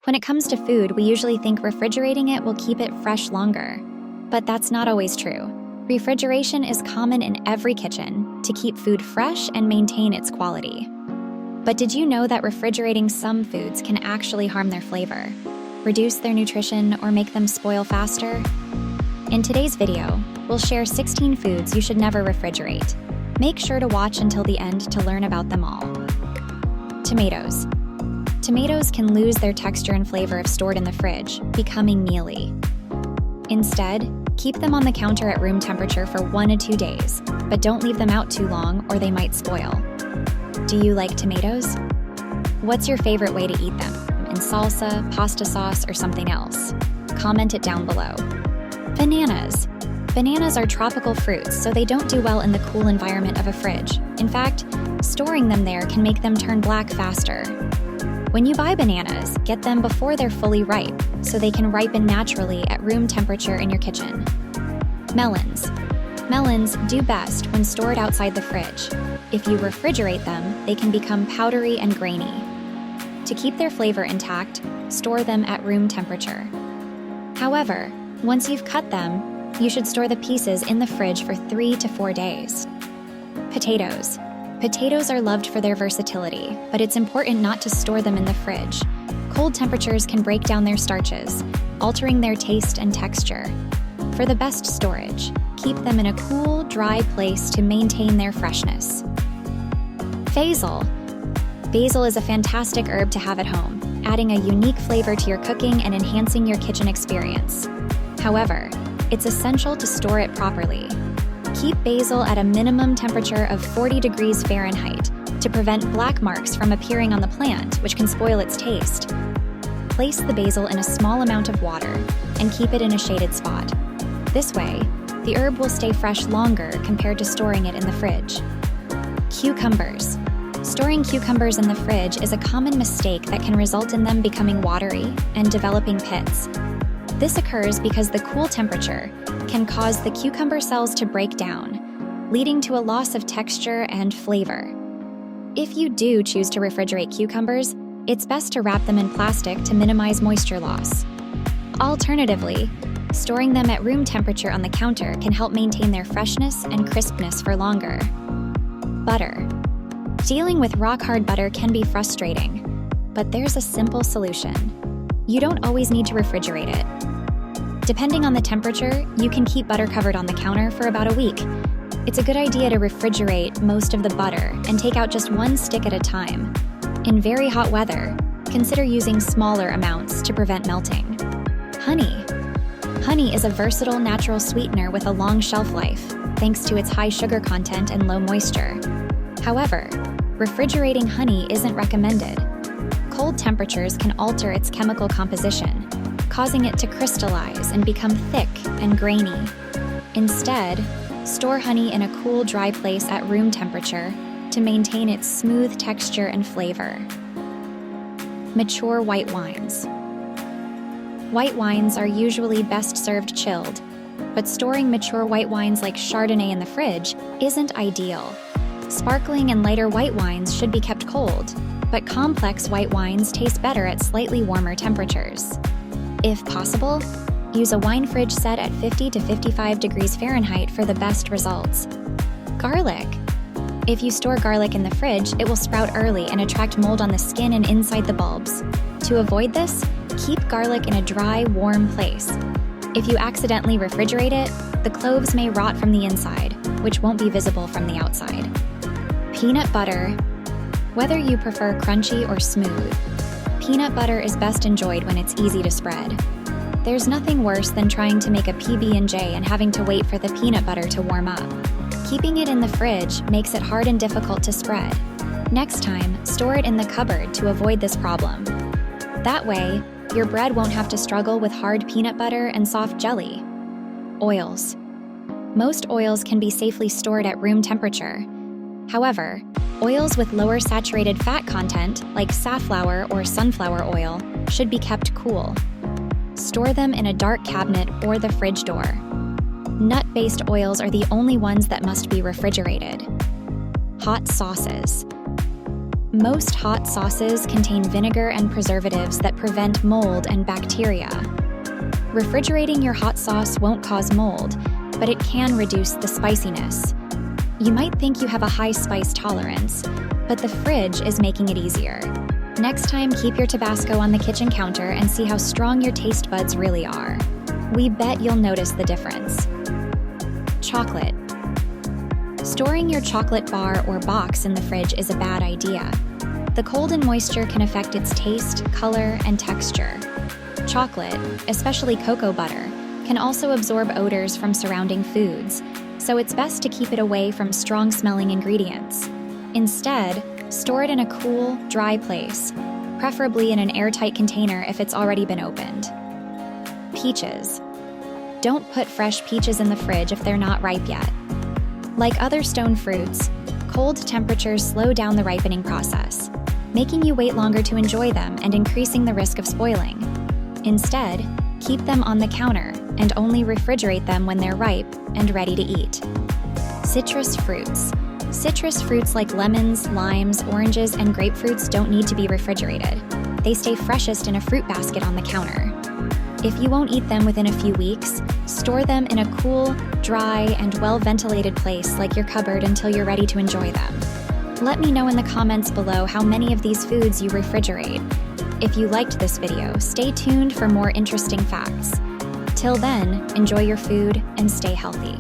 When it comes to food, we usually think refrigerating it will keep it fresh longer. But that's not always true. Refrigeration is common in every kitchen to keep food fresh and maintain its quality. But did you know that refrigerating some foods can actually harm their flavor, reduce their nutrition, or make them spoil faster? In today's video, we'll share 16 foods you should never refrigerate. Make sure to watch until the end to learn about them all. Tomatoes. Tomatoes can lose their texture and flavor if stored in the fridge, becoming mealy. Instead, keep them on the counter at room temperature for 1 to 2 days, but don't leave them out too long or they might spoil. Do you like tomatoes? What's your favorite way to eat them? In salsa, pasta sauce, or something else? Comment it down below. Bananas. Bananas are tropical fruits, so they don't do well in the cool environment of a fridge. In fact, storing them there can make them turn black faster. When you buy bananas, get them before they're fully ripe, so they can ripen naturally at room temperature in your kitchen. Melons. Melons do best when stored outside the fridge. If you refrigerate them, they can become powdery and grainy. To keep their flavor intact, store them at room temperature. However, once you've cut them, you should store the pieces in the fridge for 3 to 4 days. Potatoes. Potatoes are loved for their versatility, but it's important not to store them in the fridge. Cold temperatures can break down their starches, altering their taste and texture. For the best storage, keep them in a cool, dry place to maintain their freshness. Basil. Basil is a fantastic herb to have at home, adding a unique flavor to your cooking and enhancing your kitchen experience. However, it's essential to store it properly. Keep basil at a minimum temperature of 40 degrees Fahrenheit to prevent black marks from appearing on the plant, which can spoil its taste. Place the basil in a small amount of water and keep it in a shaded spot. This way, the herb will stay fresh longer compared to storing it in the fridge. Cucumbers. Storing cucumbers in the fridge is a common mistake that can result in them becoming watery and developing pits. This occurs because the cool temperature can cause the cucumber cells to break down, leading to a loss of texture and flavor. If you do choose to refrigerate cucumbers, it's best to wrap them in plastic to minimize moisture loss. Alternatively, storing them at room temperature on the counter can help maintain their freshness and crispness for longer. Butter. Dealing with rock-hard butter can be frustrating, but there's a simple solution. You don't always need to refrigerate it. Depending on the temperature, you can keep butter covered on the counter for about a week. It's a good idea to refrigerate most of the butter and take out just 1 stick at a time. In very hot weather, consider using smaller amounts to prevent melting. Honey. Honey is a versatile natural sweetener with a long shelf life, thanks to its high sugar content and low moisture. However, refrigerating honey isn't recommended. Cold temperatures can alter its chemical composition, causing it to crystallize and become thick and grainy. Instead, store honey in a cool, dry place at room temperature to maintain its smooth texture and flavor. Mature white wines. White wines are usually best served chilled, but storing mature white wines like Chardonnay in the fridge isn't ideal. Sparkling and lighter white wines should be kept cold, but complex white wines taste better at slightly warmer temperatures. If possible, use a wine fridge set at 50 to 55 degrees Fahrenheit for the best results. Garlic. If you store garlic in the fridge, it will sprout early and attract mold on the skin and inside the bulbs. To avoid this, keep garlic in a dry, warm place. If you accidentally refrigerate it, the cloves may rot from the inside, which won't be visible from the outside. Peanut butter. Whether you prefer crunchy or smooth, peanut butter is best enjoyed when it's easy to spread. There's nothing worse than trying to make a PB&J and having to wait for the peanut butter to warm up. Keeping it in the fridge makes it hard and difficult to spread. Next time, store it in the cupboard to avoid this problem. That way, your bread won't have to struggle with hard peanut butter and soft jelly. Oils. Most oils can be safely stored at room temperature. However, oils with lower saturated fat content, like safflower or sunflower oil, should be kept cool. Store them in a dark cabinet or the fridge door. Nut-based oils are the only ones that must be refrigerated. Hot sauces. Most hot sauces contain vinegar and preservatives that prevent mold and bacteria. Refrigerating your hot sauce won't cause mold, but it can reduce the spiciness. You might think you have a high spice tolerance, but the fridge is making it easier. Next time, keep your Tabasco on the kitchen counter and see how strong your taste buds really are. We bet you'll notice the difference. Chocolate. Storing your chocolate bar or box in the fridge is a bad idea. The cold and moisture can affect its taste, color, and texture. Chocolate, especially cocoa butter, can also absorb odors from surrounding foods, so it's best to keep it away from strong-smelling ingredients. Instead, store it in a cool, dry place, preferably in an airtight container if it's already been opened. Peaches. Don't put fresh peaches in the fridge if they're not ripe yet. Like other stone fruits, cold temperatures slow down the ripening process, making you wait longer to enjoy them and increasing the risk of spoiling. Instead, keep them on the counter and only refrigerate them when they're ripe and ready to eat. Citrus fruits. Citrus fruits like lemons, limes, oranges, and grapefruits don't need to be refrigerated. They stay freshest in a fruit basket on the counter. If you won't eat them within a few weeks, store them in a cool, dry, and well-ventilated place like your cupboard until you're ready to enjoy them. Let me know in the comments below how many of these foods you refrigerate. If you liked this video, stay tuned for more interesting facts. Till then, enjoy your food and stay healthy.